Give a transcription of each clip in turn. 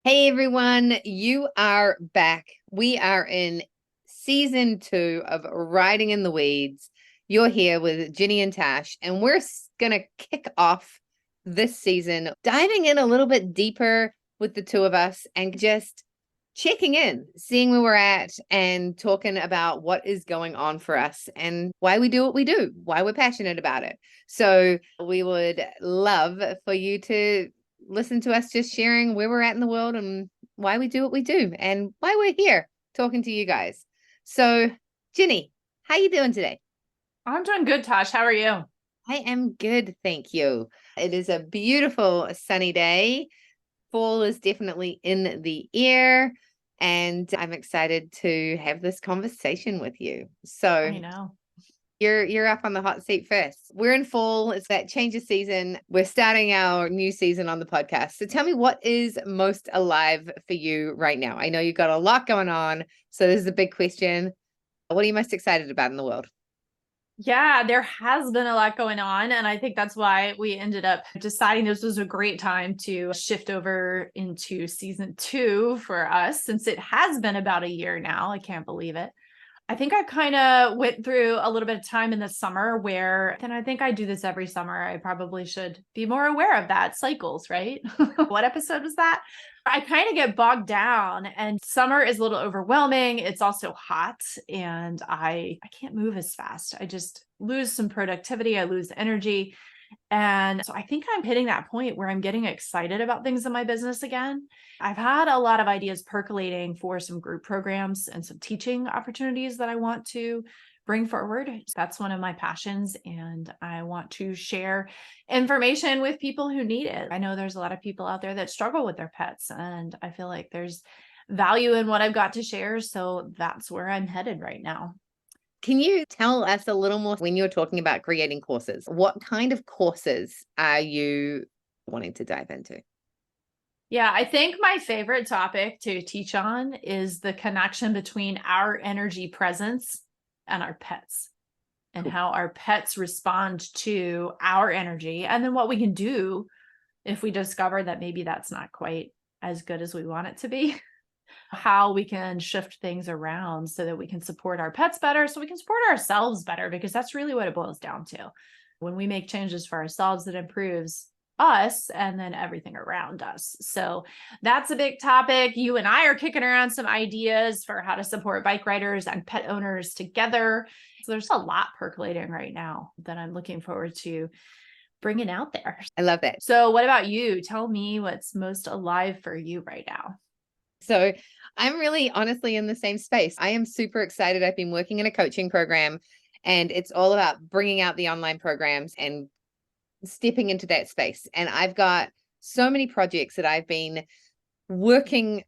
Hey everyone, you are back. We are in season 2 of Riding in the Weeds. You're here with Ginny and Tash, and we're going to kick off this season, diving in a little bit deeper with the two of us and just checking in, seeing where we're at, and talking about what is going on for us and why we do what we do, why we're passionate about it. So we would love for you to listen to us just sharing where we're at in the world and why we do what we do and why we're here talking to you guys. So, Ginny, how you doing today? I'm doing good, Tash. How are you? I am good, thank you. It is a beautiful sunny day. Fall is definitely in the air, and I'm excited to have this conversation with you. So, I know. you're up on the hot seat first. We're in fall. It's that change of season. We're starting our new season on the podcast. So tell me, what is most alive for you right now? I know you've got a lot going on. So this is a big question. What are you most excited about in the world? Yeah, there has been a lot going on. And I think that's why we ended up deciding this was a great time to shift over into season 2 for us, since it has been about a year now. I can't believe it. I think I kind of went through a little bit of time in the summer where, and I think I do this every summer. I probably should be more aware of that cycles, right? What episode was that? I kind of get bogged down, and summer is a little overwhelming. It's also hot, and I can't move as fast. I just lose some productivity. I lose energy. And so I think I'm hitting that point where I'm getting excited about things in my business again. I've had a lot of ideas percolating for some group programs and some teaching opportunities that I want to bring forward. That's one of my passions, and I want to share information with people who need it. I know there's a lot of people out there that struggle with their pets, and I feel like there's value in what I've got to share. So that's where I'm headed right now. Can you tell us a little more when you're talking about creating courses? What kind of courses are you wanting to dive into? Yeah, I think my favorite topic to teach on is the connection between our energy presence and our pets, and Cool. how our pets respond to our energy, and then what we can do if we discover that maybe that's not quite as good as we want it to be. How we can shift things around so that we can support our pets better, so we can support ourselves better, because that's really what it boils down to. When we make changes for ourselves, it improves us and then everything around us. So that's a big topic. You and I are kicking around some ideas for how to support bike riders and pet owners together. So there's a lot percolating right now that I'm looking forward to bringing out there. I love that. So what about you? Tell me what's most alive for you right now. So I'm really honestly in the same space. I am super excited. I've been working in a coaching program, and it's all about bringing out the online programs and stepping into that space. And I've got so many projects that I've been working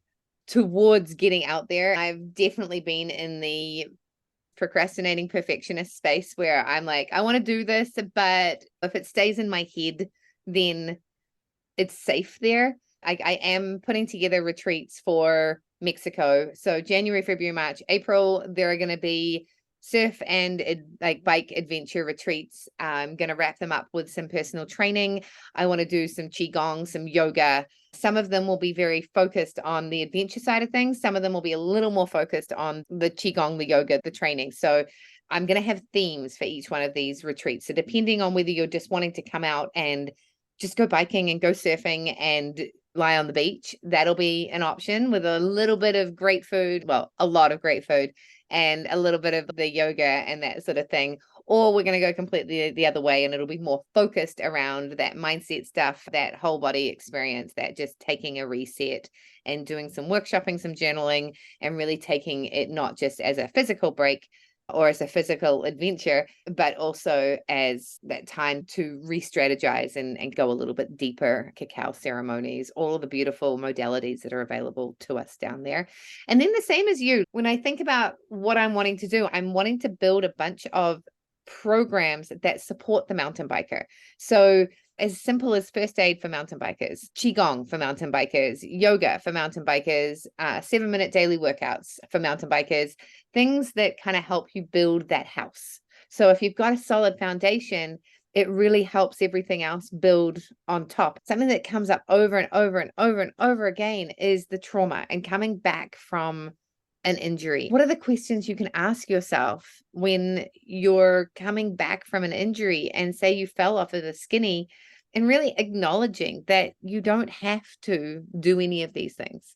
towards getting out there. I've definitely been in the procrastinating perfectionist space where I'm like, I want to do this, but if it stays in my head, then it's safe there. I am putting together retreats for Mexico. So January, February, March, April, there are going to be surf and like bike adventure retreats. I'm going to wrap them up with some personal training. I want to do some qigong, some yoga. Some of them will be very focused on the adventure side of things. Some of them will be a little more focused on the qigong, the yoga, the training. So I'm going to have themes for each one of these retreats. So depending on whether you're just wanting to come out and just go biking and go surfing and lie on the beach, that'll be an option with a little bit of great food, well, a lot of great food, and a little bit of the yoga and that sort of thing. Or we're going to go completely the other way, and it'll be more focused around that mindset stuff, that whole body experience, that just taking a reset and doing some workshopping, some journaling, and really taking it not just as a physical break or as a physical adventure, but also as that time to re-strategize and go a little bit deeper. Cacao ceremonies, all of the beautiful modalities that are available to us down there. And then the same as you, when I think about what I'm wanting to do, I'm wanting to build a bunch of programs that support the mountain biker. So as simple as first aid for mountain bikers, qigong for mountain bikers, yoga for mountain bikers, 7-minute daily workouts for mountain bikers, things that kind of help you build that house. So if you've got a solid foundation, it really helps everything else build on top. Something that comes up over and over and over and over again is the trauma and coming back from an injury. What are the questions you can ask yourself when you're coming back from an injury and say you fell off of the skinny, and really acknowledging that you don't have to do any of these things.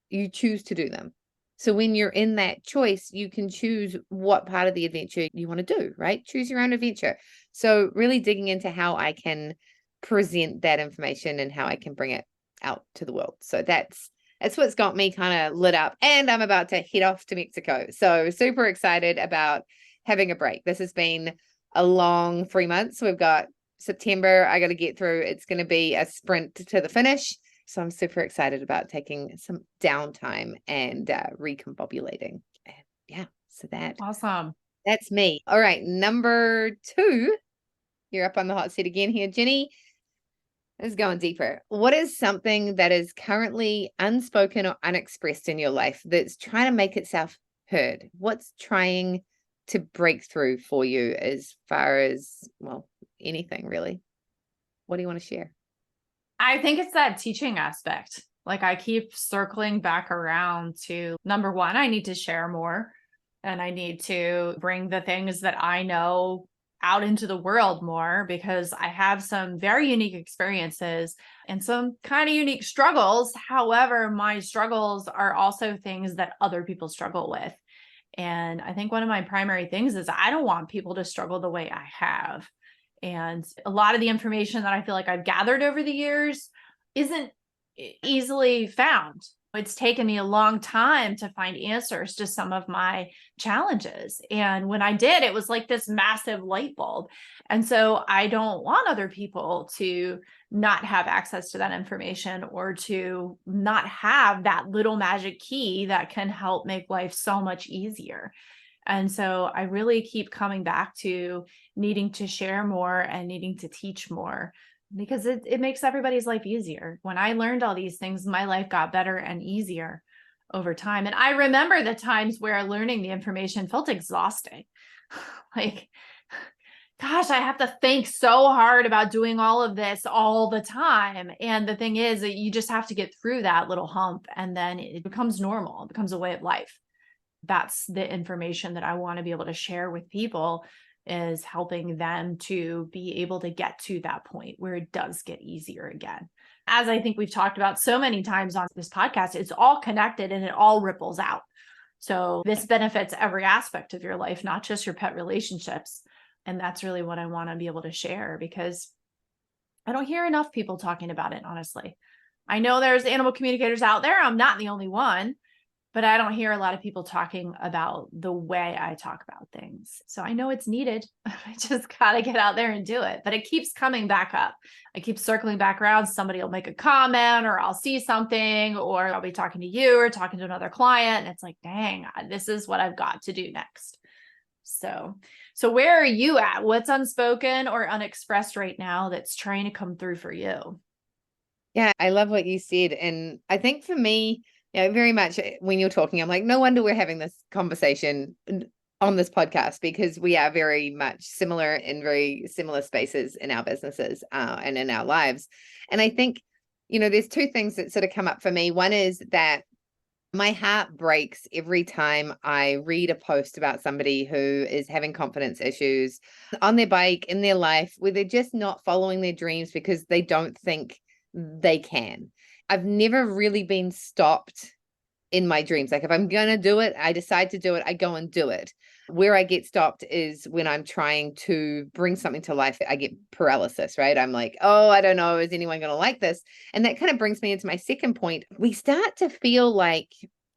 You choose to do them. So when you're in that choice, you can choose what part of the adventure you want to do, right? Choose your own adventure. So really digging into how I can present that information and how I can bring it out to the world. So that's what's got me kind of lit up, and I'm about to head off to Mexico. So super excited about having a break. This has been a long 3 months. We've got September I got to get through. It's going to be a sprint to the finish. So I'm super excited about taking some downtime and recombobulating. Yeah. So that's me. All right. Number 2, you're up on the hot seat again here, Ginny. Is going deeper. What is something that is currently unspoken or unexpressed in your life that's trying to make itself heard? What's trying to break through for you as far as, well, anything really? What do you want to share? I think it's that teaching aspect. Like I keep circling back around to number one, I need to share more, and I need to bring the things that I know out into the world more, because I have some very unique experiences and some kind of unique struggles. However, my struggles are also things that other people struggle with. And I think one of my primary things is I don't want people to struggle the way I have. And a lot of the information that I feel like I've gathered over the years isn't easily found. It's taken me a long time to find answers to some of my challenges. And when I did, it was like this massive light bulb. And so I don't want other people to not have access to that information, or to not have that little magic key that can help make life so much easier. And so I really keep coming back to needing to share more and needing to teach more, because it makes everybody's life easier. When I learned all these things, my life got better and easier over time. And I remember the times where learning the information felt exhausting. Like, gosh, I have to think so hard about doing all of this all the time. And the thing is that you just have to get through that little hump, and then it becomes normal. It becomes a way of life. That's the information that I want to be able to share with people, is helping them to be able to get to that point where it does get easier again. As I think we've talked about so many times on this podcast, it's all connected and it all ripples out. So this benefits every aspect of your life, not just your pet relationships. And that's really what I want to be able to share, because I don't hear enough people talking about it, honestly. I know there's animal communicators out there. I'm not the only one. But I don't hear a lot of people talking about the way I talk about things. So I know it's needed. I just got to get out there and do it. But it keeps coming back up. I keep circling back around. Somebody will make a comment, or I'll see something, or I'll be talking to you or talking to another client. And it's like, dang, this is what I've got to do next. So where are you at? What's unspoken or unexpressed right now that's trying to come through for you? Yeah, I love what you said. And I think for me, yeah, very much when you're talking, I'm like, no wonder we're having this conversation on this podcast, because we are very much similar in very similar spaces in our businesses and in our lives. And I think, there's 2 things that sort of come up for me. One is that my heart breaks every time I read a post about somebody who is having confidence issues on their bike, in their life, where they're just not following their dreams because they don't think they can. I've never really been stopped in my dreams. Like if I'm going to do it, I decide to do it, I go and do it. Where I get stopped is when I'm trying to bring something to life. I get paralysis, right? I'm like, oh, I don't know, is anyone going to like this? And that kind of brings me into my second point. We start to feel like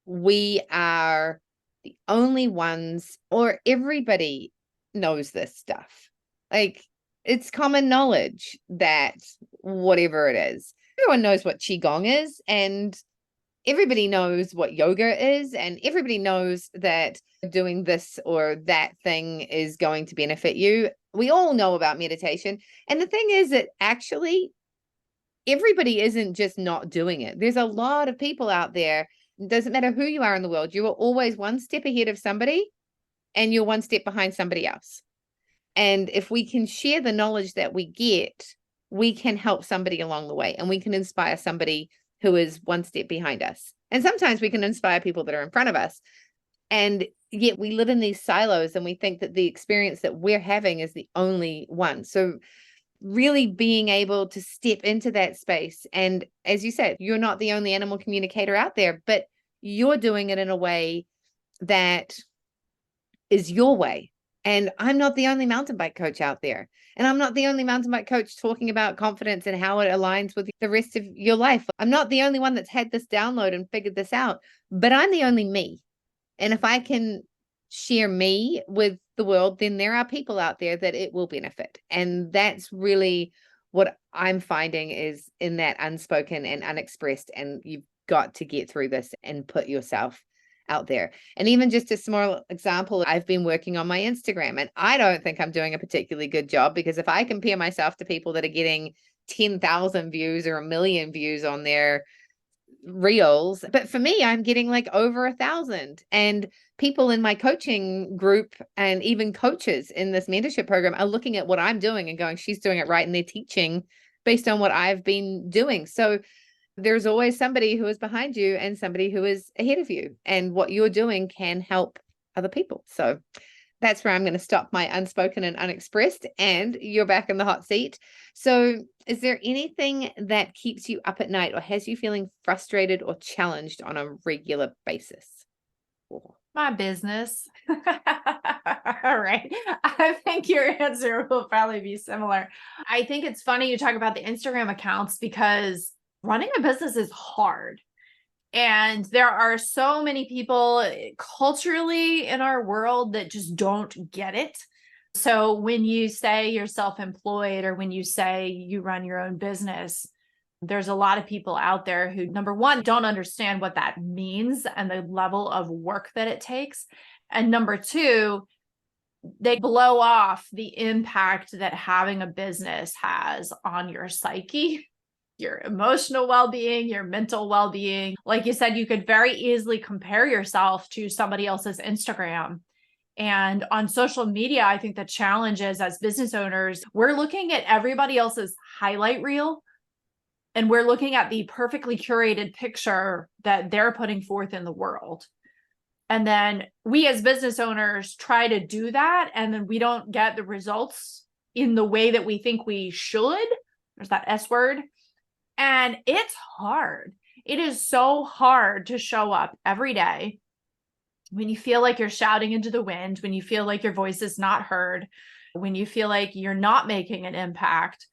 we are the only ones, or everybody knows this stuff. Like it's common knowledge that whatever it is, everyone knows what Qigong is, and everybody knows what yoga is, and everybody knows that doing this or that thing is going to benefit you. We all know about meditation. And the thing is that actually everybody isn't just not doing it. There's a lot of people out there. It doesn't matter who you are in the world. You are always one step ahead of somebody, and you're one step behind somebody else. And if we can share the knowledge that we get, we can help somebody along the way, and we can inspire somebody who is one step behind us. And sometimes we can inspire people that are in front of us. And yet we live in these silos and we think that the experience that we're having is the only one. So really being able to step into that space. And as you said, you're not the only animal communicator out there, but you're doing it in a way that is your way. And I'm not the only mountain bike coach out there. And I'm not the only mountain bike coach talking about confidence and how it aligns with the rest of your life. I'm not the only one that's had this download and figured this out, but I'm the only me. And if I can share me with the world, then there are people out there that it will benefit. And that's really what I'm finding is in that unspoken and unexpressed. And you've got to get through this and put yourself out there. And even just a small example, I've been working on my Instagram, and I don't think I'm doing a particularly good job, because if I compare myself to people that are getting 10,000 views or 1,000,000 views on their reels, but for me, I'm getting like over 1,000. And people in my coaching group and even coaches in this mentorship program are looking at what I'm doing and going, she's doing it right. And they're teaching based on what I've been doing. So there's always somebody who is behind you and somebody who is ahead of you, and what you're doing can help other people. So that's where I'm going to stop my unspoken and unexpressed, and you're back in the hot seat. So is there anything that keeps you up at night or has you feeling frustrated or challenged on a regular basis? My business. All right. I think your answer will probably be similar. I think it's funny you talk about the Instagram accounts, because running a business is hard. And there are so many people culturally in our world that just don't get it. So when you say you're self-employed, or when you say you run your own business, there's a lot of people out there who, number one, don't understand what that means and the level of work that it takes. And number two, they blow off the impact that having a business has on your psyche, your emotional well-being, your mental well-being. Like you said, you could very easily compare yourself to somebody else's Instagram. And on social media, I think the challenge is, as business owners, we're looking at everybody else's highlight reel, and we're looking at the perfectly curated picture that they're putting forth in the world. And then we as business owners try to do that, and then we don't get the results in the way that we think we should. There's that S word. And it's hard. It is so hard to show up every day when you feel like you're shouting into the wind, when you feel like your voice is not heard, when you feel like you're not making an impact,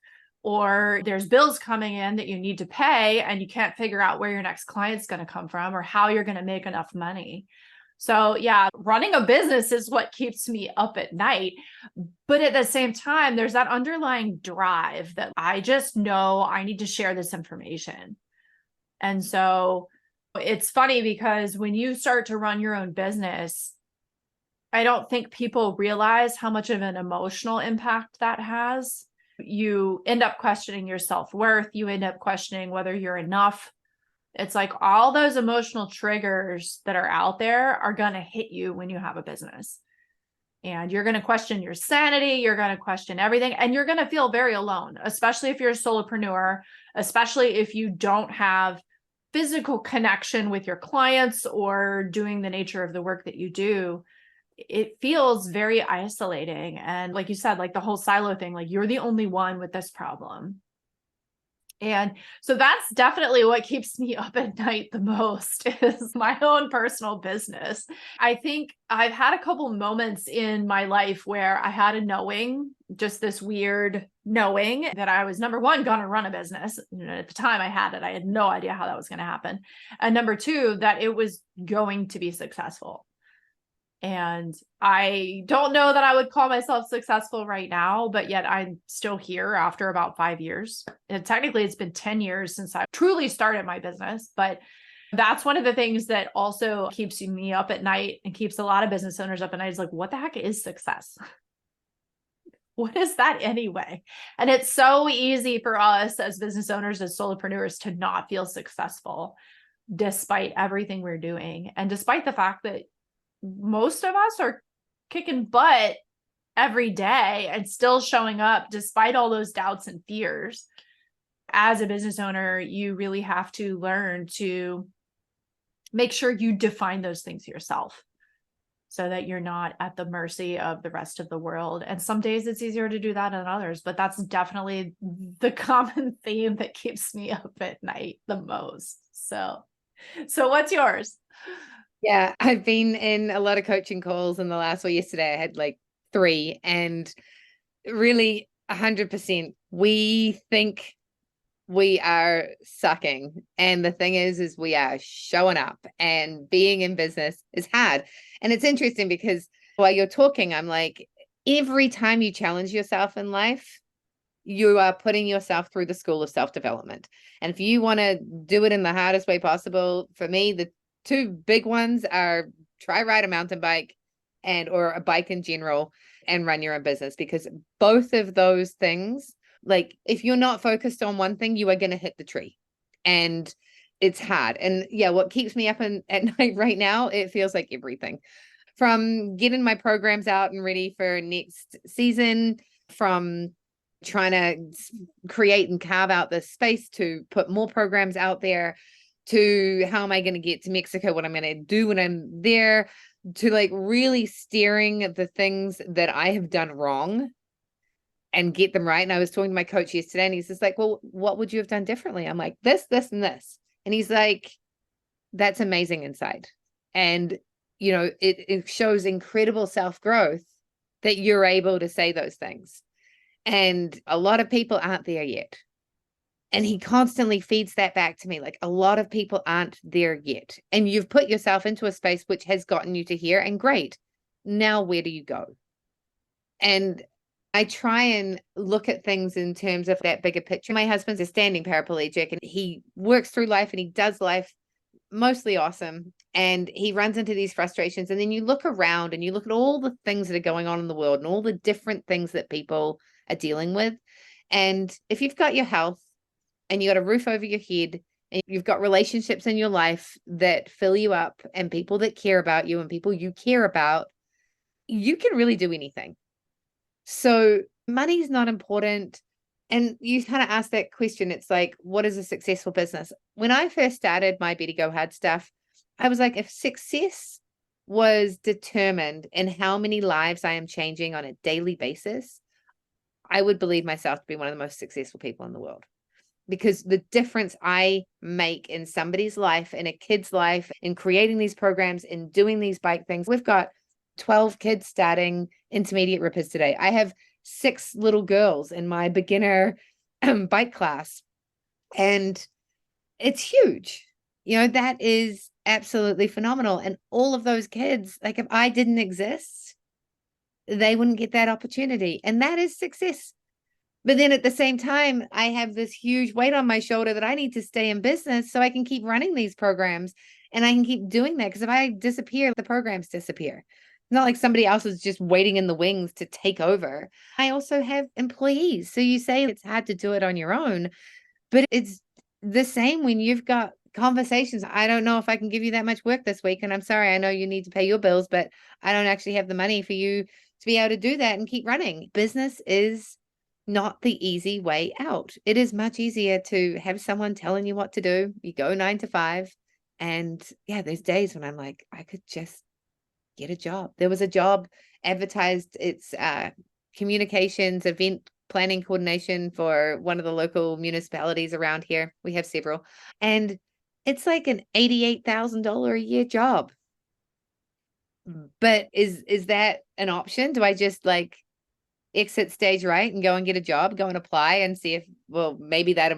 or there's bills coming in that you need to pay and you can't figure out where your next client's going to come from or how you're going to make enough money. So yeah, running a business is what keeps me up at night. But at the same time, there's that underlying drive that I just know I need to share this information. And so it's funny, because when you start to run your own business, I don't think people realize how much of an emotional impact that has. You end up questioning your self-worth. You end up questioning whether you're enough. It's like all those emotional triggers that are out there are going to hit you when you have a business. And you're going to question your sanity. You're going to question everything. And you're going to feel very alone, especially if you're a solopreneur, especially if you don't have physical connection with your clients or doing the nature of the work that you do. It feels very isolating. And like you said, like the whole silo thing, like you're the only one with this problem. And so that's definitely what keeps me up at night the most, is my own personal business. I think I've had a couple moments in my life where I had a knowing, just this weird knowing that I was, number one, going to run a business. At the time I had it, I had no idea how that was going to happen. And number two, that it was going to be successful. And I don't know that I would call myself successful right now, but yet I'm still here after about 5 years. And technically it's been 10 years since I truly started my business. But that's one of the things that also keeps me up at night and keeps a lot of business owners up at night, is like, what the heck is success? What is that anyway? And it's so easy for us as business owners, as solopreneurs, to not feel successful despite everything we're doing. And despite the fact that most of us are kicking butt every day and still showing up despite all those doubts and fears. As a business owner, you really have to learn to make sure you define those things yourself so that you're not at the mercy of the rest of the world. And some days it's easier to do that than others, but that's definitely the common theme that keeps me up at night the most. So what's yours? Yeah, I've been in a lot of coaching calls in the last, well, yesterday I had like 3, and really 100%, we think we are sucking. And the thing is we are showing up, and being in business is hard. And it's interesting because while you're talking, I'm like, every time you challenge yourself in life, you are putting yourself through the school of self-development. And if you want to do it in the hardest way possible, for me, the 2 big ones are try ride a mountain bike or a bike in general, and run your own business, because both of those things, like if you're not focused on one thing, you are going to hit the tree, and it's hard. And yeah, what keeps me up at night right now, it feels like everything from getting my programs out and ready for next season, from trying to create and carve out this space to put more programs out there, to how am I going to get to Mexico, what I'm going to do when I'm there, to like really steering the things that I have done wrong and get them right. And I was talking to my coach yesterday, and he's just like, well, what would you have done differently? I'm like, this, and this. And he's like, that's amazing insight. And, you know, it shows incredible self-growth that you're able to say those things. And a lot of people aren't there yet. And he constantly feeds that back to me. Like, a lot of people aren't there yet. And you've put yourself into a space which has gotten you to here, and great. Now, where do you go? And I try and look at things in terms of that bigger picture. My husband's a standing paraplegic, and he works through life, and he does life mostly awesome. And he runs into these frustrations. And then you look around and you look at all the things that are going on in the world and all the different things that people are dealing with. And if you've got your health, and you got a roof over your head, and you've got relationships in your life that fill you up, and people that care about you, and people you care about, you can really do anything. So money is not important. And you kind of ask that question. It's like, what is a successful business? When I first started my Betty Go Hard stuff, I was like, if success was determined in how many lives I am changing on a daily basis, I would believe myself to be one of the most successful people in the world. Because the difference I make in somebody's life, in a kid's life, in creating these programs, in doing these bike things. We've got 12 kids starting intermediate rippers today. I have 6 little girls in my beginner bike class, and it's huge. You know, that is absolutely phenomenal. And all of those kids, like, if I didn't exist, they wouldn't get that opportunity. And that is success. But then at the same time, I have this huge weight on my shoulder that I need to stay in business so I can keep running these programs, and I can keep doing that. Because if I disappear, the programs disappear. It's not like somebody else is just waiting in the wings to take over. I also have employees. So you say it's hard to do it on your own, but it's the same when you've got conversations. I don't know if I can give you that much work this week. And I'm sorry, I know you need to pay your bills, but I don't actually have the money for you to be able to do that and keep running. Business is not the easy way out. It is much easier to have someone telling you what to do. You go 9 to 5. And yeah, there's days when I'm like, I could just get a job. There was a job advertised. It's communications, event planning coordination for one of the local municipalities around here. We have several. And it's like an $88,000 a year job. But is that an option? Do I just like exit stage right and go and get a job, go and apply and see if, well, maybe that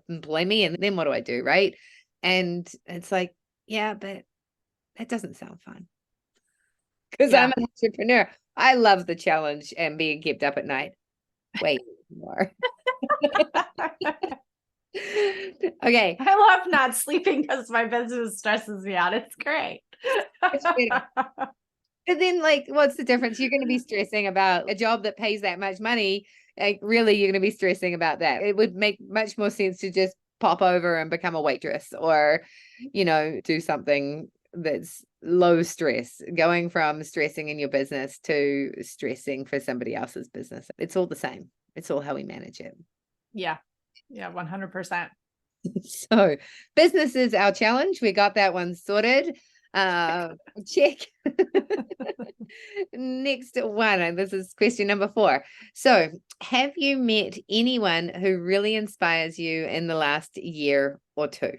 employ me, and then what do I do, right? And it's like, yeah, but that doesn't sound fun, because I'm an entrepreneur. I love the challenge and being kept up at night. Wait more. Okay. I love not sleeping because my business stresses me out. It's great. But then, like, what's the difference? You're going to be stressing about a job that pays that much money. Like, really, you're going to be stressing about that. It would make much more sense to just pop over and become a waitress, or, you know, do something that's low stress, going from stressing in your business to stressing for somebody else's business. It's all the same. It's all how we manage it. Yeah. Yeah. 100%. So business is our challenge. We got that one sorted. Check. Next one. And this is question number 4. So have you met anyone who really inspires you in the last year or two?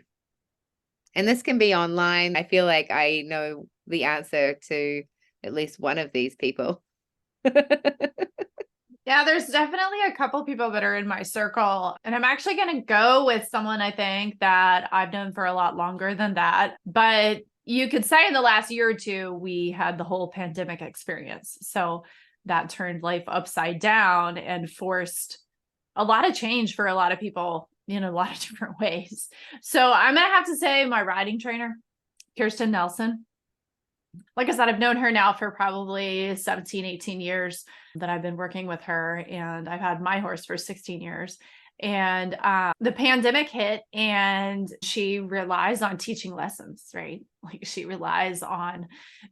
And this can be online. I feel like I know the answer to at least one of these people. Yeah, there's definitely a couple people that are in my circle. And I'm actually going to go with someone I think that I've known for a lot longer than that. But you could say in the last year or two, we had the whole pandemic experience. So that turned life upside down and forced a lot of change for a lot of people in a lot of different ways. So I'm going to have to say my riding trainer, Kirsten Nelson. Like I said, I've known her now for probably 17, 18 years that I've been working with her, and I've had my horse for 16 years. And the pandemic hit, and she relies on teaching lessons, right? Like she relies on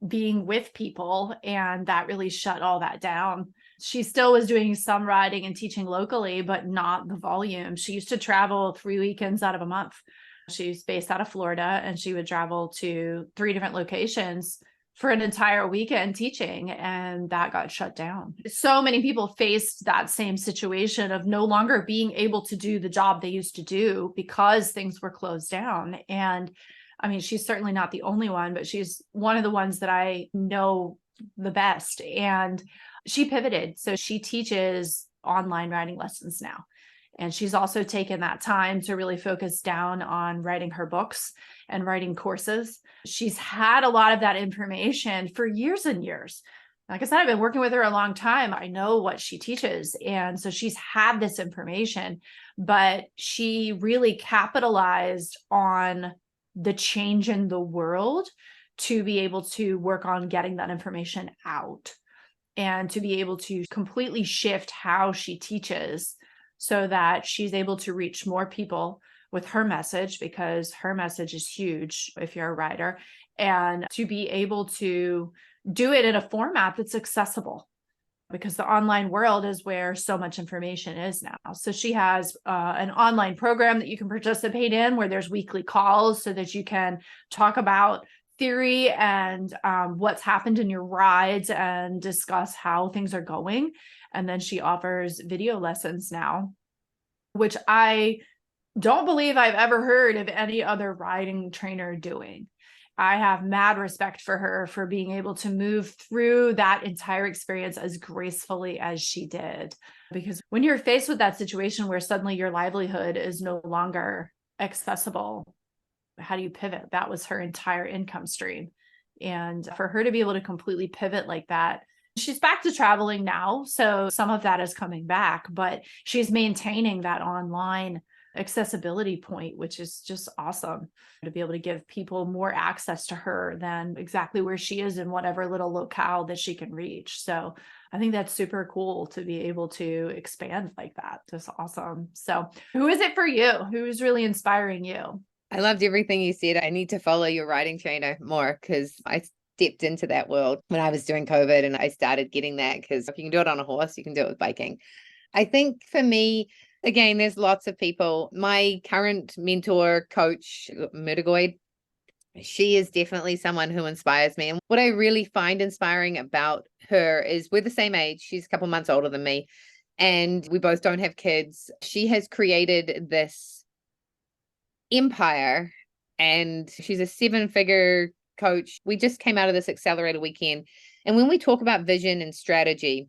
being with people, and that really shut all that down. She still was doing some riding and teaching locally, but not the volume. She used to travel 3 weekends out of a month. She's based out of Florida, and she would travel to 3 different locations for an entire weekend teaching, and that got shut down. So many people faced that same situation of no longer being able to do the job they used to do because things were closed down. And I mean, she's certainly not the only one, but she's one of the ones that I know the best. And she pivoted. So she teaches online riding lessons now. And she's also taken that time to really focus down on writing her books and writing courses. She's had a lot of that information for years and years. Like I said, I've been working with her a long time. I know what she teaches. And so she's had this information, but she really capitalized on the change in the world to be able to work on getting that information out and to be able to completely shift how she teaches so that she's able to reach more people with her message, because her message is huge if you're a rider, and to be able to do it in a format that's accessible, because the online world is where so much information is now. So she has an online program that you can participate in where there's weekly calls so that you can talk about theory and what's happened in your rides and discuss how things are going. And then she offers video lessons now, which I don't believe I've ever heard of any other riding trainer doing. I have mad respect for her for being able to move through that entire experience as gracefully as she did. Because when you're faced with that situation where suddenly your livelihood is no longer accessible, how do you pivot? That was her entire income stream. And for her to be able to completely pivot like that, she's back to traveling now. So some of that is coming back, but she's maintaining that online accessibility point, which is just awesome to be able to give people more access to her than exactly where she is in whatever little locale that she can reach. So I think that's super cool to be able to expand like that. Just awesome. So who is it for you? Who's really inspiring you? I loved everything you said. I need to follow your riding trainer more because I stepped into that world when I was doing COVID, and I started getting that because if you can do it on a horse, you can do it with biking. I think for me, again, there's lots of people. My current mentor, coach, Murdagoid, she is definitely someone who inspires me. And what I really find inspiring about her is we're the same age. She's a couple months older than me, and we both don't have kids. She has created this empire, and she's a 7-figure coach. We just came out of this accelerator weekend. And when we talk about vision and strategy,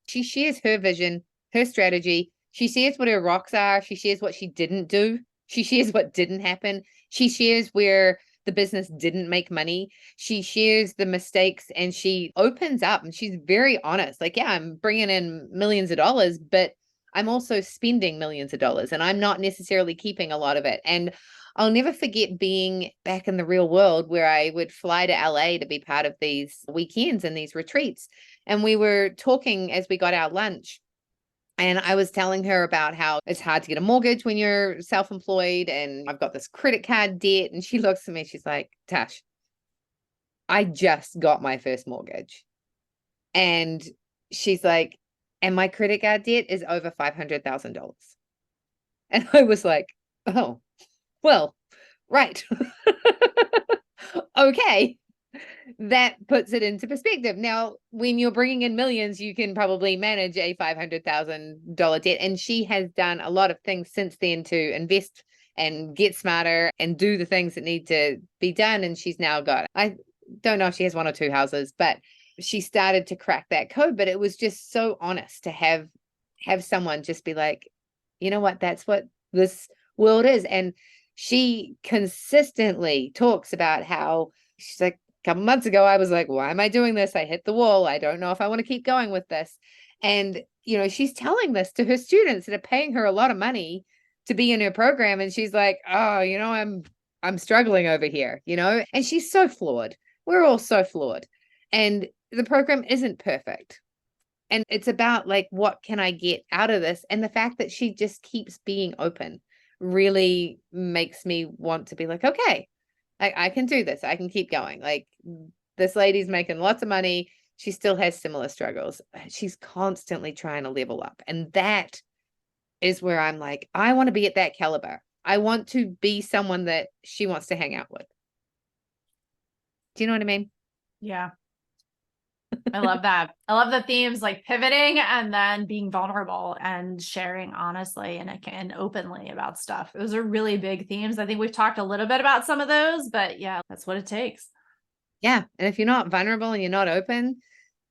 she shares her vision, her strategy. She shares what her rocks are. She shares what she didn't do. She shares what didn't happen. She shares where the business didn't make money. She shares the mistakes, and she opens up, and she's very honest. Like, yeah, I'm bringing in millions of dollars, but I'm also spending millions of dollars, and I'm not necessarily keeping a lot of it. And I'll never forget being back in the real world where I would fly to LA to be part of these weekends and these retreats. And we were talking as we got our lunch. And I was telling her about how it's hard to get a mortgage when you're self-employed, and I've got this credit card debt. And she looks at me, she's like, Tash, I just got my first mortgage. And she's like, and my credit card debt is over $500,000. And I was like, oh, well, right. Okay. That puts it into perspective. Now, when you're bringing in millions, you can probably manage a $500,000 debt. And she has done a lot of things since then to invest and get smarter and do the things that need to be done. And she's now got, I don't know if she has one or two houses, but she started to crack that code. But it was just so honest to have someone just be like, you know what, that's what this world is. And she consistently talks about how she's like, a couple months ago, I was like, why am I doing this? I hit the wall. I don't know if I want to keep going with this. And, you know, she's telling this to her students that are paying her a lot of money to be in her program. And she's like, oh, you know, I'm struggling over here, you know, and she's so flawed. We're all so flawed. And the program isn't perfect. And it's about like, what can I get out of this? And the fact that she just keeps being open really makes me want to be like, okay, I can do this. I can keep going. Like, this lady's making lots of money. She still has similar struggles. She's constantly trying to level up. And that is where I'm like, I want to be at that caliber. I want to be someone that she wants to hang out with. Do you know what I mean? Yeah. I love that. I love the themes, like pivoting and then being vulnerable and sharing honestly and openly about stuff. Those are really big themes. I think we've talked a little bit about some of those, but yeah, that's what it takes. Yeah. And if you're not vulnerable and you're not open,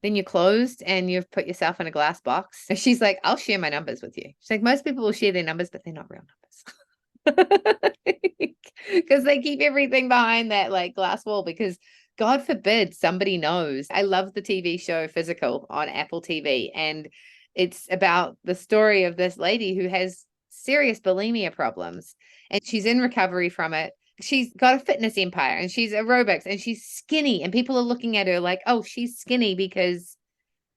then you're closed and you've put yourself in a glass box. And she's like, I'll share my numbers with you. She's like, most people will share their numbers, but they're not real numbers. Because they keep everything behind that like glass wall, because God forbid somebody knows. I love the TV show Physical on Apple TV. And it's about the story of this lady who has serious bulimia problems and she's in recovery from it. She's got a fitness empire and she's aerobics and she's skinny. And people are looking at her like, oh, she's skinny because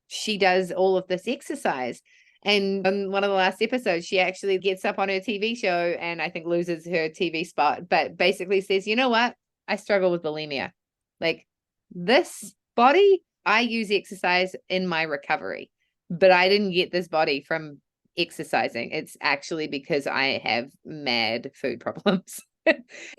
she does all of this exercise. And on one of the last episodes, she actually gets up on her TV show and I think loses her TV spot, but basically says, you know what? I struggle with bulimia. Like, this body, I use exercise in my recovery, but I didn't get this body from exercising. It's actually because I have mad food problems.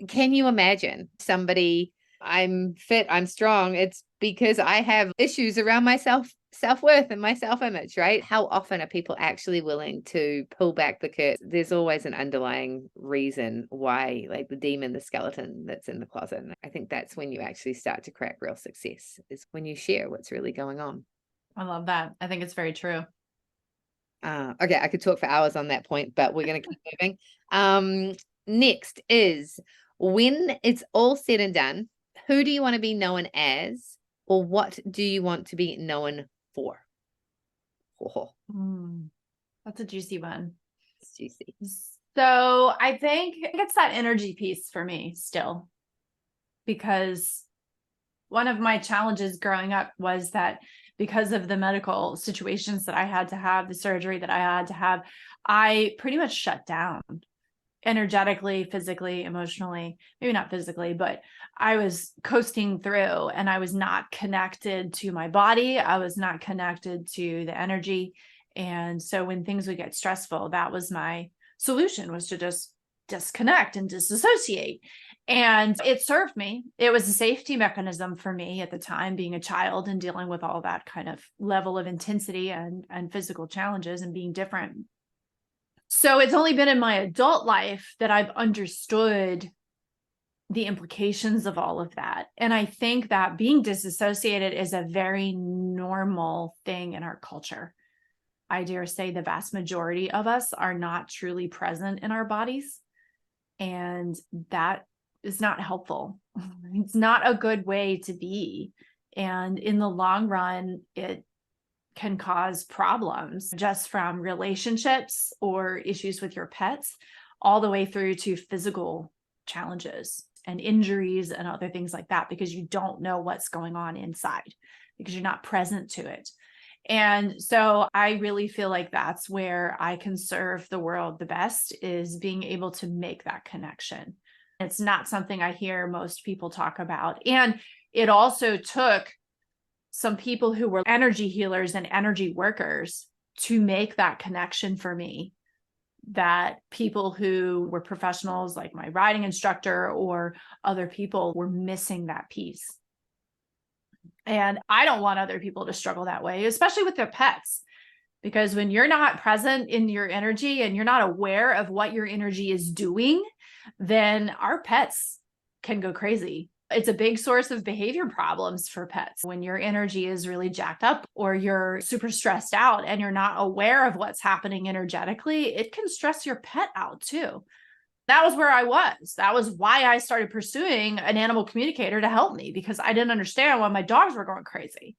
Can you imagine somebody, I'm fit, I'm strong. It's because I have issues around my self-worth and my self-image, right? How often are people actually willing to pull back the curtain? There's always an underlying reason why, like the demon, the skeleton that's in the closet. And I think that's when you actually start to crack real success, is when you share what's really going on. I love that. I think it's very true. Okay, I could talk for hours on that point, but we're going to keep moving. Next is, when it's all said and done, who do you want to be known as, or what do you want to be known for? Oh, That's a juicy one. it's juicy. So I think it's that energy piece for me still, because one of my challenges growing up was that because of the medical situations that I had to have, the surgery that I had to have, I pretty much shut down energetically, physically, emotionally, maybe not physically, but I was coasting through and I was not connected to my body. I was not connected to the energy. And so when things would get stressful, that was my solution, was to just disconnect and disassociate. And it served me. It was a safety mechanism for me at the time, being a child and dealing with all that kind of level of intensity and physical challenges and being different. So it's only been in my adult life that I've understood the implications of all of that. And I think that being disassociated is a very normal thing in our culture. I dare say the vast majority of us are not truly present in our bodies. And that is not helpful. It's not a good way to be. And in the long run, it can cause problems, just from relationships or issues with your pets, all the way through to physical challenges and injuries and other things like that, because you don't know what's going on inside, because you're not present to it. And so I really feel like that's where I can serve the world the best, is being able to make that connection. It's not something I hear most people talk about. And it also took some people who were energy healers and energy workers to make that connection for me, that people who were professionals like my riding instructor or other people were missing that piece. And I don't want other people to struggle that way, especially with their pets. Because when you're not present in your energy and you're not aware of what your energy is doing, then our pets can go crazy. It's a big source of behavior problems for pets. When your energy is really jacked up or you're super stressed out and you're not aware of what's happening energetically, it can stress your pet out too. That was where I was. That was why I started pursuing an animal communicator to help me, because I didn't understand why my dogs were going crazy.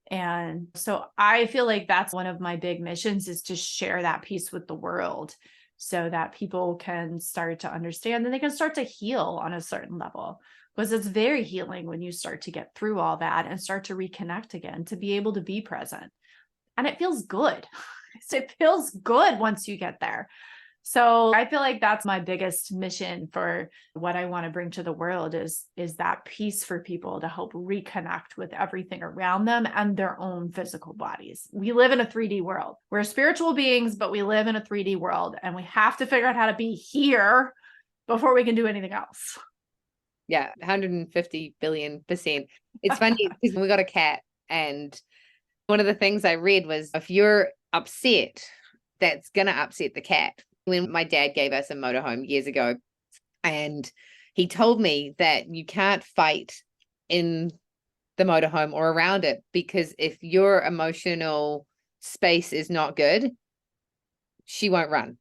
And so I feel like that's one of my big missions, is to share that piece with the world so that people can start to understand and they can start to heal on a certain level, because it's very healing when you start to get through all that and start to reconnect again, to be able to be present. And it feels good. It feels good once you get there. So I feel like that's my biggest mission for what I want to bring to the world is that piece for people to help reconnect with everything around them and their own physical bodies. We live in a 3D world. We're spiritual beings, but we live in a 3D world, and we have to figure out how to be here before we can do anything else. Yeah, 150 billion%. It's funny because we got a cat, and one of the things I read was, if you're upset, that's going to upset the cat. When my dad gave us a motorhome years ago, and he told me that you can't fight in the motorhome or around it, because if your emotional space is not good, she won't run.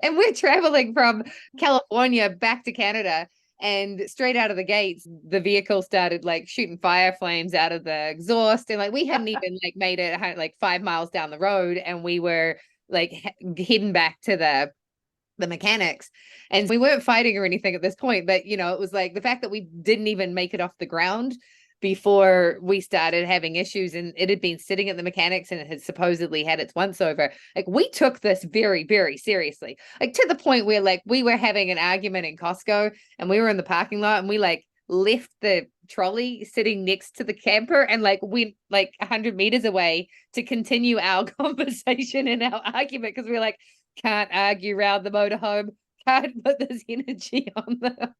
And we're traveling from California back to Canada, and straight out of the gates, the vehicle started like shooting fire flames out of the exhaust. And like, we hadn't even like made it like 5 miles down the road, and we were like heading back to the mechanics, and we weren't fighting or anything at this point. But you know, it was like the fact that we didn't even make it off the ground before we started having issues, and it had been sitting at the mechanics and it had supposedly had its once over. Like, we took this very, very seriously, like to the point where like we were having an argument in Costco, and we were in the parking lot, and we like left the trolley sitting next to the camper and like went like 100 meters away to continue our conversation and our argument, because we were like, can't argue around the motorhome, can't put this energy on the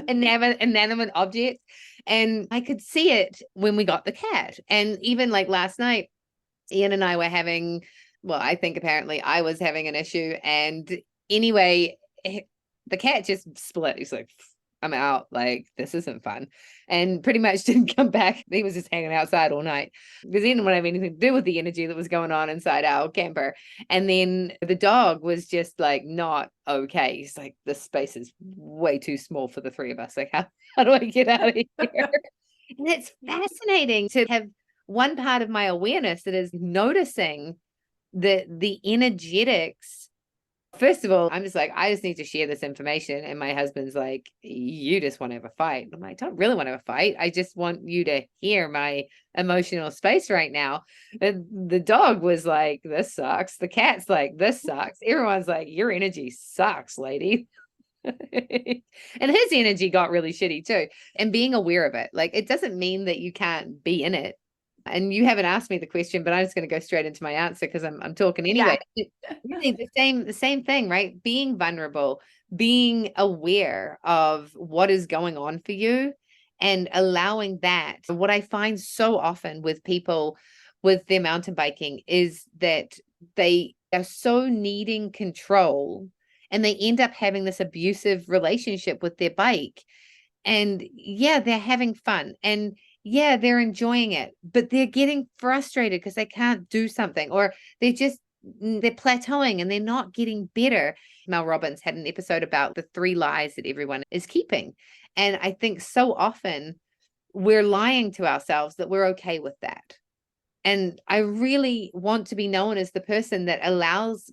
inanimate object. And I could see it when we got the cat. And even like last night, Ian and I were having, well, I think apparently I was having an issue. And anyway, the cat just split. He's like, I'm out. Like, this isn't fun. And pretty much didn't come back. He was just hanging outside all night because he didn't want to have anything to do with the energy that was going on inside our camper. And then the dog was just like not okay. He's like, this space is way too small for the three of us. Like, how do I get out of here? And it's fascinating to have one part of my awareness that is noticing the energetics. First of all, I'm just like, I just need to share this information. And my husband's like, you just want to have a fight. I'm like, I don't really want to have a fight. I just want you to hear my emotional space right now. And the dog was like, this sucks. The cat's like, this sucks. Everyone's like, your energy sucks, lady. And his energy got really shitty too. And being aware of it, like, it doesn't mean that you can't be in it. And you haven't asked me the question, but I'm just going to go straight into my answer because I'm talking anyway. Yeah. Really the same thing, right? Being vulnerable, being aware of what is going on for you, and allowing that. What I find so often with people with their mountain biking is that they are so needing control, and they end up having this abusive relationship with their bike. And yeah, they're having fun, and yeah, they're enjoying it, but they're getting frustrated because they can't do something, or they're plateauing and they're not getting better. Mel Robbins had an episode about the 3 lies that everyone is keeping. And I think so often we're lying to ourselves that we're okay with that. And I really want to be known as the person that allows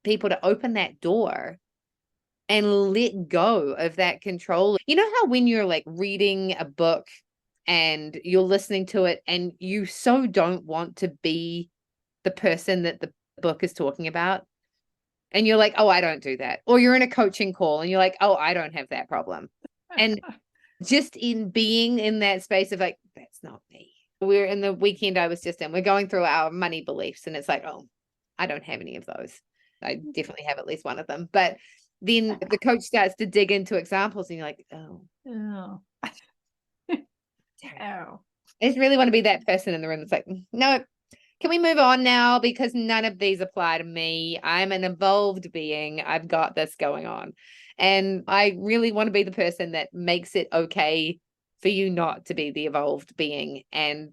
people to open that door and let go of that control. You know how when you're like reading a book and you're listening to it and you so don't want to be the person that the book is talking about, and you're like, oh, I don't do that. Or you're in a coaching call and you're like, oh, I don't have that problem. And just in being in that space of like, that's not me. We're in the weekend I was just in, we're going through our money beliefs, and it's like, oh, I don't have any of those. I definitely have at least one of them. But then the coach starts to dig into examples and you're like, oh, Oh. I just really want to be that person in the room that's like, no, can we move on now? Because none of these apply to me. I'm an evolved being. I've got this going on. And I really want to be the person that makes it okay for you not to be the evolved being. And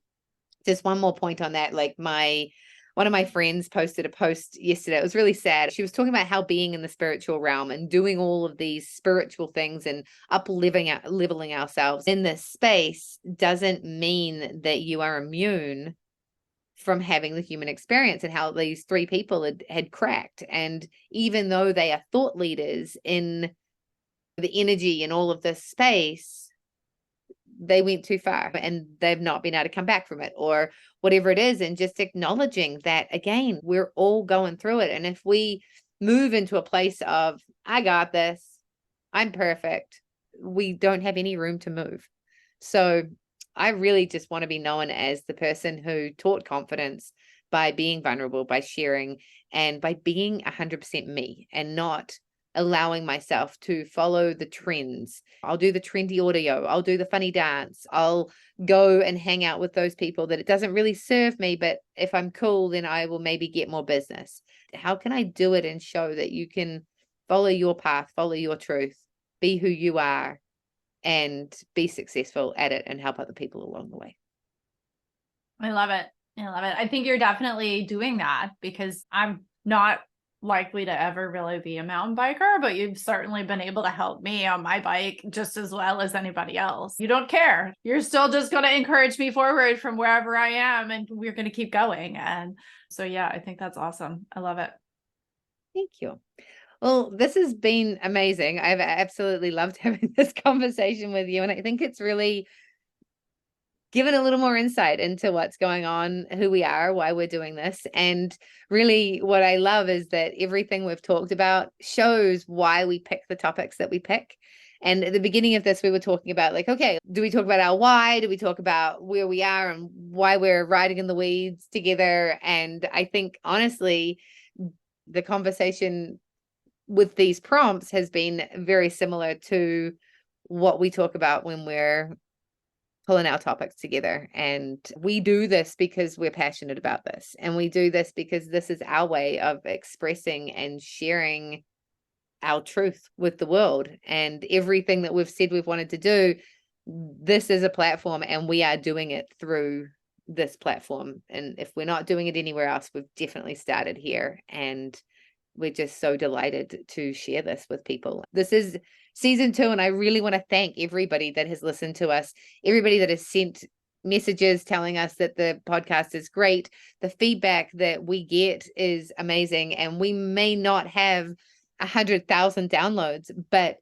just one more point on that, like one of my friends posted a post yesterday. It was really sad. She was talking about how being in the spiritual realm and doing all of these spiritual things and leveling ourselves in this space doesn't mean that you are immune from having the human experience, and how these three people had cracked. And even though they are thought leaders in the energy and all of this space, they went too far and they've not been able to come back from it, or whatever it is. And just acknowledging that, again, we're all going through it. And if we move into a place of, I got this, I'm perfect, we don't have any room to move. So I really just want to be known as the person who taught confidence by being vulnerable, by sharing, and by being 100% me, and not allowing myself to follow the trends. I'll do the trendy audio. I'll do the funny dance. I'll go and hang out with those people that it doesn't really serve me, but if I'm cool, then I will maybe get more business. How can I do it and show that you can follow your path, follow your truth, be who you are, and be successful at it and help other people along the way? I love it. I love it. I think you're definitely doing that, because I'm not likely to ever really be a mountain biker, but you've certainly been able to help me on my bike just as well as anybody else. You don't care. You're still just going to encourage me forward from wherever I am, and we're going to keep going. And so, yeah, I think that's awesome. I love it. Thank you. Well, this has been amazing. I've absolutely loved having this conversation with you. And I think it's really given a little more insight into what's going on, who we are, why we're doing this. And really what I love is that everything we've talked about shows why we pick the topics that we pick. And at the beginning of this, we were talking about like, okay, do we talk about our why? Do we talk about where we are and why we're riding in the weeds together? And I think honestly, the conversation with these prompts has been very similar to what we talk about when we're pulling our topics together. And we do this because we're passionate about this. And we do this because this is our way of expressing and sharing our truth with the world. And everything that we've said we've wanted to do, this is a platform, and we are doing it through this platform. And if we're not doing it anywhere else, we've definitely started here. And we're just so delighted to share this with people. This is season 2, and I really want to thank everybody that has listened to us, everybody that has sent messages telling us that the podcast is great. The feedback that we get is amazing, and we may not have 100,000 downloads, but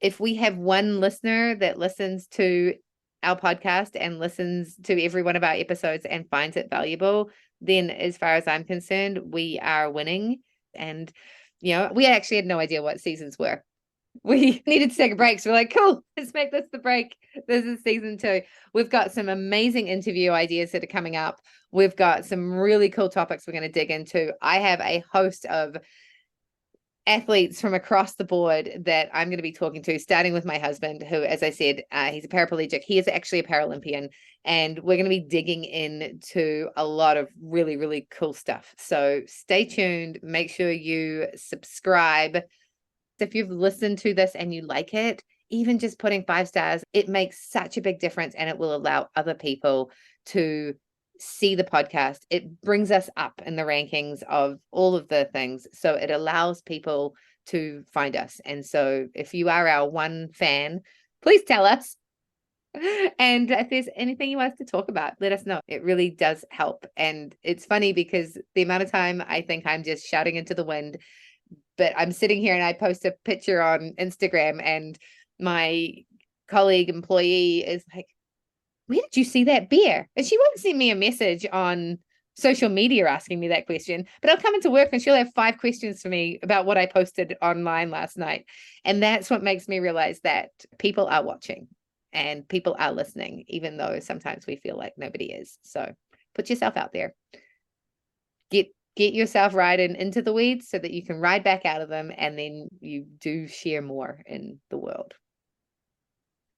if we have one listener that listens to our podcast and listens to every one of our episodes and finds it valuable, then as far as I'm concerned, we are winning. And, we actually had no idea what seasons were. We needed to take a break. So we're like, cool, let's make this the break. This is season 2. We've got some amazing interview ideas that are coming up. We've got some really cool topics we're going to dig into. I have a host of athletes from across the board that I'm going to be talking to, starting with my husband, who, as I said, he's a paraplegic. He is actually a Paralympian, and we're going to be digging into a lot of really, really cool stuff. So stay tuned. Make sure you subscribe. If you've listened to this and you like it, even just putting 5 stars, it makes such a big difference, and it will allow other people to see the podcast. It brings us up in the rankings of all of the things. So it allows people to find us. And so if you are our one fan, please tell us. And if there's anything you want us to talk about, let us know. It really does help. And it's funny because the amount of time I think I'm just shouting into the wind, but I'm sitting here and I post a picture on Instagram, and my colleague employee is like, where did you see that beer? And she won't send me a message on social media asking me that question, but I'll come into work and she'll have 5 questions for me about what I posted online last night. And that's what makes me realize that people are watching and people are listening, even though sometimes we feel like nobody is. So put yourself out there. Get yourself riding into the weeds so that you can ride back out of them, and then you do share more in the world.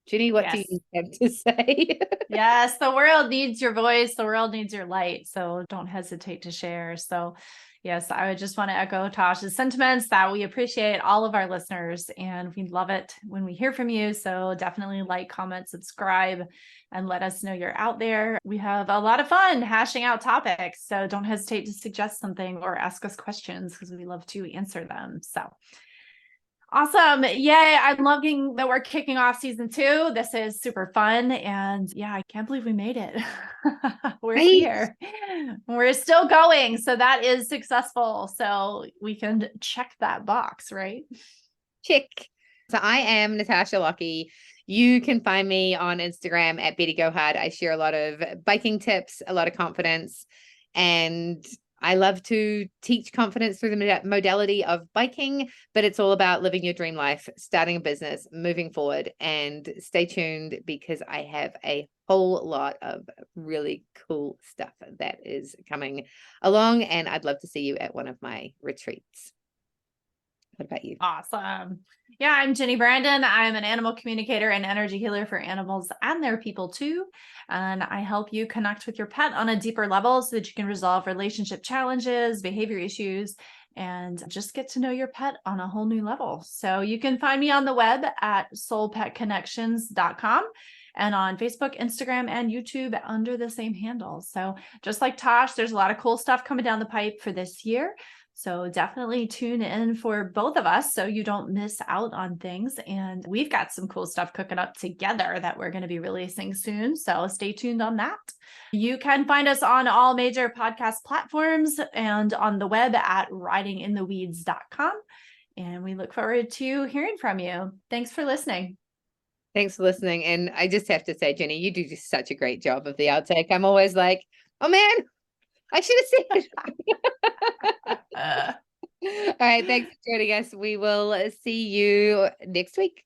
Ginny, what do you have to say? Yes, the world needs your voice. The world needs your light. So don't hesitate to share. So yes, I would just want to echo Tash's sentiments that we appreciate all of our listeners and we love it when we hear from you. So definitely like, comment, subscribe, and let us know you're out there. We have a lot of fun hashing out topics. So don't hesitate to suggest something or ask us questions because we love to answer them. So awesome. Yay. I'm loving that we're kicking off season 2. This is super fun. And yeah, I can't believe we made it. We're here. We're still going. So that is successful. So we can check that box, right? Check. So I am Natasha Lockey. You can find me on Instagram at Betty Go Hard. I share a lot of biking tips, a lot of confidence, and I love to teach confidence through the modality of biking, but it's all about living your dream life, starting a business, moving forward, and stay tuned because I have a whole lot of really cool stuff that is coming along, and I'd love to see you at one of my retreats. What about you? Awesome. Yeah, I'm Ginny Branden. I'm an animal communicator and energy healer for animals and their people too. And I help you connect with your pet on a deeper level so that you can resolve relationship challenges, behavior issues, and just get to know your pet on a whole new level. So you can find me on the web at soulpetconnections.com and on Facebook, Instagram, and YouTube under the same handle. So just like Tash, there's a lot of cool stuff coming down the pipe for this year. So definitely tune in for both of us so you don't miss out on things. And we've got some cool stuff cooking up together that we're going to be releasing soon. So stay tuned on that. You can find us on all major podcast platforms and on the web at ridingintheweeds.com. And we look forward to hearing from you. Thanks for listening. Thanks for listening. And I just have to say, Jenny, you do just such a great job of the outtake. I'm always like, oh man, I should have said it. All right. Thanks for joining us. We will see you next week.